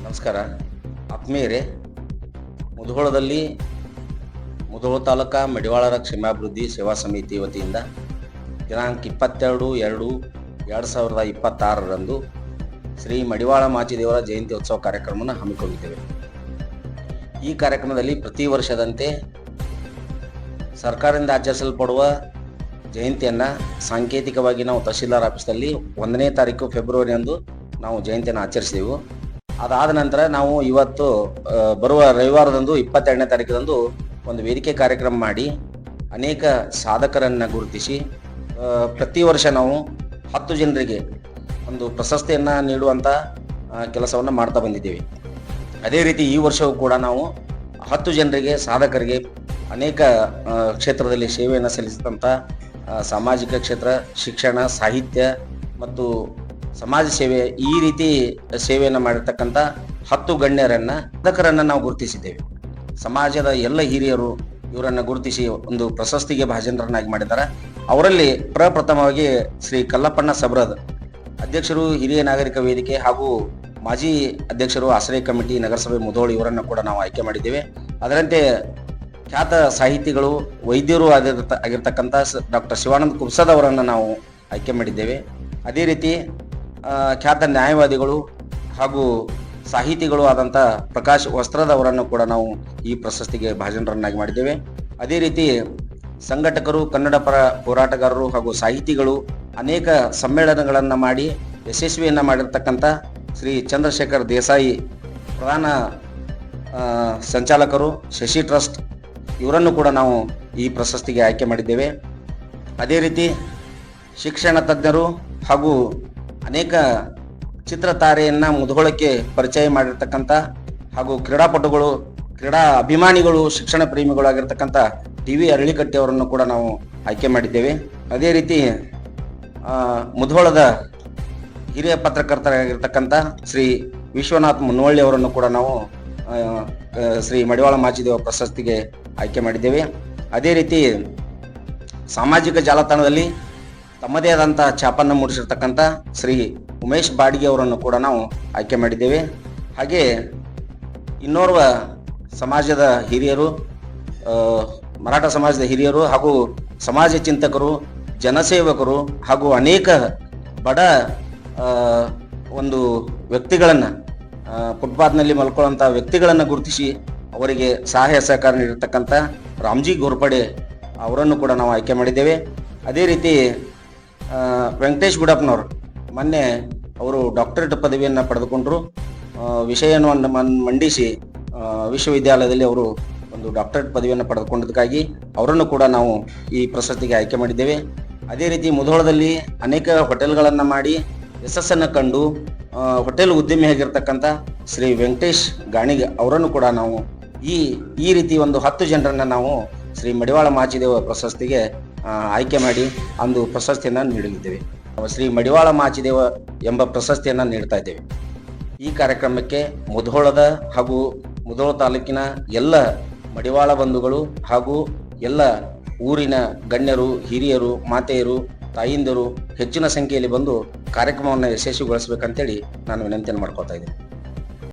ನಮಸ್ಕಾರ ಆತ್ಮೀಯರೇ. ಮುಧೋಳದಲ್ಲಿ ಮುಧೋಳ ತಾಲೂಕಾ ಮಡಿವಾಳರ ಕ್ಷೇಮಾಭಿವೃದ್ಧಿ ಸೇವಾ ಸಮಿತಿ ವತಿಯಿಂದ ದಿನಾಂಕ 22/2/2026 ಶ್ರೀ ಮಡಿವಾಳ ಮಾಚಿದೇವರ ಜಯಂತಿ ಉತ್ಸವ ಕಾರ್ಯಕ್ರಮವನ್ನು ಹಮ್ಮಿಕೊಂಡಿದ್ದೇವೆ. ಈ ಕಾರ್ಯಕ್ರಮದಲ್ಲಿ ಪ್ರತಿ ವರ್ಷದಂತೆ ಸರ್ಕಾರದಿಂದ ಆಚರಿಸಲ್ಪಡುವ ಜಯಂತಿಯನ್ನು ಸಾಂಕೇತಿಕವಾಗಿ ನಾವು ತಹಶೀಲ್ದಾರ್ ಆಫೀಸ್ನಲ್ಲಿ 1ನೇ ತಾರೀಕು ಫೆಬ್ರವರಿ ಅಂದು ನಾವು ಜಯಂತಿಯನ್ನು ಆಚರಿಸಿದೆವು. ಅದಾದ ನಂತರ ನಾವು ಇವತ್ತು ಬರುವ ರವಿವಾರದಂದು 22ನೇ ತಾರೀಕದಂದು ಒಂದು ವೇದಿಕೆ ಕಾರ್ಯಕ್ರಮ ಮಾಡಿ ಅನೇಕ ಸಾಧಕರನ್ನು ಗುರುತಿಸಿ ಪ್ರತಿ ವರ್ಷ ನಾವು 10 ಜನರಿಗೆ ಒಂದು ಪ್ರಶಸ್ತಿಯನ್ನು ನೀಡುವಂಥ ಕೆಲಸವನ್ನು ಮಾಡ್ತಾ ಬಂದಿದ್ದೇವೆ. ಅದೇ ರೀತಿ ಈ ವರ್ಷವೂ ಕೂಡ ನಾವು 10 ಜನರಿಗೆ ಸಾಧಕರಿಗೆ ಅನೇಕ ಕ್ಷೇತ್ರದಲ್ಲಿ ಸೇವೆಯನ್ನು ಸಲ್ಲಿಸಿದಂಥ ಸಾಮಾಜಿಕ ಕ್ಷೇತ್ರ, ಶಿಕ್ಷಣ, ಸಾಹಿತ್ಯ ಮತ್ತು ಸಮಾಜ ಸೇವೆ ಈ ರೀತಿ ಸೇವೆಯನ್ನು ಮಾಡಿರ್ತಕ್ಕಂಥ 10 ಗಣ್ಯರನ್ನು ಸಾಧಕರನ್ನು ನಾವು ಗುರುತಿಸಿದ್ದೇವೆ. ಸಮಾಜದ ಎಲ್ಲ ಹಿರಿಯರು ಇವರನ್ನು ಗುರುತಿಸಿ ಒಂದು ಪ್ರಶಸ್ತಿಗೆ ಭಾಜನರನ್ನಾಗಿ ಮಾಡಿದ್ದಾರೆ. ಅವರಲ್ಲಿ ಪ್ರಪ್ರಥಮವಾಗಿ ಶ್ರೀ ಕಲ್ಲಪ್ಪಣ್ಣ ಸಬ್ರದ್, ಅಧ್ಯಕ್ಷರು ಹಿರಿಯ ನಾಗರಿಕ ವೇದಿಕೆ ಹಾಗೂ ಮಾಜಿ ಅಧ್ಯಕ್ಷರು ಆಶ್ರಯ ಕಮಿಟಿ ನಗರಸಭೆ ಮುಧೋಳ, ಇವರನ್ನು ಕೂಡ ನಾವು ಆಯ್ಕೆ ಮಾಡಿದ್ದೇವೆ. ಅದರಂತೆ ಖ್ಯಾತ ಸಾಹಿತಿಗಳು, ವೈದ್ಯರು ಆಗಿರ್ತಕ್ಕಂಥ ಡಾಕ್ಟರ್ ಶಿವಾನಂದ ಕುಬ್ಸದ್ ಅವರನ್ನು ನಾವು ಆಯ್ಕೆ ಮಾಡಿದ್ದೇವೆ. ಅದೇ ರೀತಿ ಖ್ಯಾತ ನ್ಯಾಯವಾದಿಗಳು ಹಾಗೂ ಸಾಹಿತಿಗಳು ಆದಂಥ ಪ್ರಕಾಶ್ ವಸ್ತ್ರದ ಅವರನ್ನು ಕೂಡ ನಾವು ಈ ಪ್ರಶಸ್ತಿಗೆ ಭಾಜನರನ್ನಾಗಿ ಮಾಡಿದ್ದೇವೆ. ಅದೇ ರೀತಿ ಸಂಘಟಕರು, ಕನ್ನಡ ಪರ ಹೋರಾಟಗಾರರು ಹಾಗೂ ಸಾಹಿತಿಗಳು ಅನೇಕ ಸಮ್ಮೇಳನಗಳನ್ನು ಮಾಡಿ ಯಶಸ್ವಿಯನ್ನು ಮಾಡಿರ್ತಕ್ಕಂಥ ಶ್ರೀ ಚಂದ್ರಶೇಖರ್ ದೇಸಾಯಿ, ಪ್ರಧಾನ ಸಂಚಾಲಕರು, ಶಶಿ ಟ್ರಸ್ಟ್, ಇವರನ್ನು ಕೂಡ ನಾವು ಈ ಪ್ರಶಸ್ತಿಗೆ ಆಯ್ಕೆ ಮಾಡಿದ್ದೇವೆ. ಅದೇ ರೀತಿ ಶಿಕ್ಷಣ ತಜ್ಞರು ಹಾಗೂ ಅನೇಕ ಚಿತ್ರತಾರೆಯನ್ನು ಮುಧೋಳಕ್ಕೆ ಪರಿಚಯ ಮಾಡಿರ್ತಕ್ಕಂಥ ಹಾಗೂ ಕ್ರೀಡಾಪಟುಗಳು, ಕ್ರೀಡಾ ಅಭಿಮಾನಿಗಳು, ಶಿಕ್ಷಣ ಪ್ರೇಮಿಗಳು ಆಗಿರ್ತಕ್ಕಂಥ ಟಿ.ವಿ. ಅರಳಿಕಟ್ಟಿ ಅವರನ್ನು ಕೂಡ ನಾವು ಆಯ್ಕೆ ಮಾಡಿದ್ದೇವೆ. ಅದೇ ರೀತಿ ಮುಧೋಳದ ಹಿರಿಯ ಪತ್ರಕರ್ತರಾಗಿರ್ತಕ್ಕಂಥ ಶ್ರೀ ವಿಶ್ವನಾಥ್ ಮುನ್ನವಳ್ಳಿ ಅವರನ್ನು ಕೂಡ ನಾವು ಶ್ರೀ ಮಡಿವಾಳ ಮಾಚಿದೇವ ಪ್ರಶಸ್ತಿಗೆ ಆಯ್ಕೆ ಮಾಡಿದ್ದೇವೆ. ಅದೇ ರೀತಿ ಸಾಮಾಜಿಕ ಜಾಲತಾಣದಲ್ಲಿ ತಮ್ಮದೇ ಆದಂಥ ಛಾಪನ್ನು ಮೂಡಿಸಿರ್ತಕ್ಕಂಥ ಶ್ರೀ ಉಮೇಶ್ ಬಾಡಿಗೆ ಅವರನ್ನು ಕೂಡ ನಾವು ಆಯ್ಕೆ ಮಾಡಿದ್ದೇವೆ. ಹಾಗೆ ಇನ್ನೋರ್ವ ಸಮಾಜದ ಹಿರಿಯರು, ಮರಾಠ ಸಮಾಜದ ಹಿರಿಯರು ಹಾಗೂ ಸಮಾಜ ಚಿಂತಕರು, ಜನಸೇವಕರು ಹಾಗೂ ಅನೇಕ ಬಡ ಒಂದು ವ್ಯಕ್ತಿಗಳನ್ನು, ಫುಟ್ಪಾತ್ನಲ್ಲಿ ಮಲ್ಕೊಳ್ಳುವಂಥ ವ್ಯಕ್ತಿಗಳನ್ನು ಗುರುತಿಸಿ ಅವರಿಗೆ ಸಹಾಯ ಸಹಕಾರ ನೀಡಿರ್ತಕ್ಕಂಥ ರಾಮ್ಜಿ ಗೋರ್ಪಡೆ ಅವರನ್ನು ಕೂಡ ನಾವು ಆಯ್ಕೆ ಮಾಡಿದ್ದೇವೆ. ಅದೇ ರೀತಿ ವೆಂಕಟೇಶ್ ಗುಡಪ್ಪನವರು ಮೊನ್ನೆ ಅವರು ಡಾಕ್ಟರೇಟ್ ಪದವಿಯನ್ನು ಪಡೆದುಕೊಂಡರು. ವಿಷಯವನ್ನು ಮಂಡಿಸಿ ವಿಶ್ವವಿದ್ಯಾಲಯದಲ್ಲಿ ಅವರು ಒಂದು ಡಾಕ್ಟರೇಟ್ ಪದವಿಯನ್ನು ಪಡೆದುಕೊಂಡಿದ್ದಕ್ಕಾಗಿ ಅವರನ್ನು ಕೂಡ ನಾವು ಈ ಪ್ರಶಸ್ತಿಗೆ ಆಯ್ಕೆ ಮಾಡಿದ್ದೇವೆ. ಅದೇ ರೀತಿ ಮುಧೋಳದಲ್ಲಿ ಅನೇಕ ಹೋಟೆಲ್ಗಳನ್ನು ಮಾಡಿ ಯಶಸ್ಸನ್ನು ಕಂಡು ಹೋಟೆಲ್ ಉದ್ಯಮಿಯಾಗಿರ್ತಕ್ಕಂಥ ಶ್ರೀ ವೆಂಕಟೇಶ್ ಗಾಣಿಗ ಅವರನ್ನು ಕೂಡ ನಾವು ಈ ರೀತಿ ಒಂದು 10 ಜನರನ್ನು ನಾವು ಶ್ರೀ ಮಡಿವಾಳ ಮಾಚಿದೇವ ಪ್ರಶಸ್ತಿಗೆ ಆಯ್ಕೆ ಮಾಡಿ ಒಂದು ಪ್ರಶಸ್ತಿಯನ್ನು ನೀಡಲಿದ್ದೇವೆ. ಶ್ರೀ ಮಡಿವಾಳ ಮಾಚಿದೇವ ಎಂಬ ಪ್ರಶಸ್ತಿಯನ್ನು ನೀಡ್ತಾ ಇದ್ದೇವೆ. ಈ ಕಾರ್ಯಕ್ರಮಕ್ಕೆ ಮುಧೋಳದ ಹಾಗೂ ಮುಧೋಳ ತಾಲೂಕಿನ ಎಲ್ಲ ಮಡಿವಾಳ ಬಂಧುಗಳು ಹಾಗೂ ಎಲ್ಲ ಊರಿನ ಗಣ್ಯರು, ಹಿರಿಯರು, ಮಾತೆಯರು, ತಾಯಿಂದರು ಹೆಚ್ಚಿನ ಸಂಖ್ಯೆಯಲ್ಲಿ ಬಂದು ಕಾರ್ಯಕ್ರಮವನ್ನು ಯಶಸ್ವಿಗೊಳಿಸಬೇಕಂತೇಳಿ ನಾನು ವಿನಂತಿಯನ್ನು ಮಾಡ್ಕೊತಾ ಇದ್ದೀನಿ.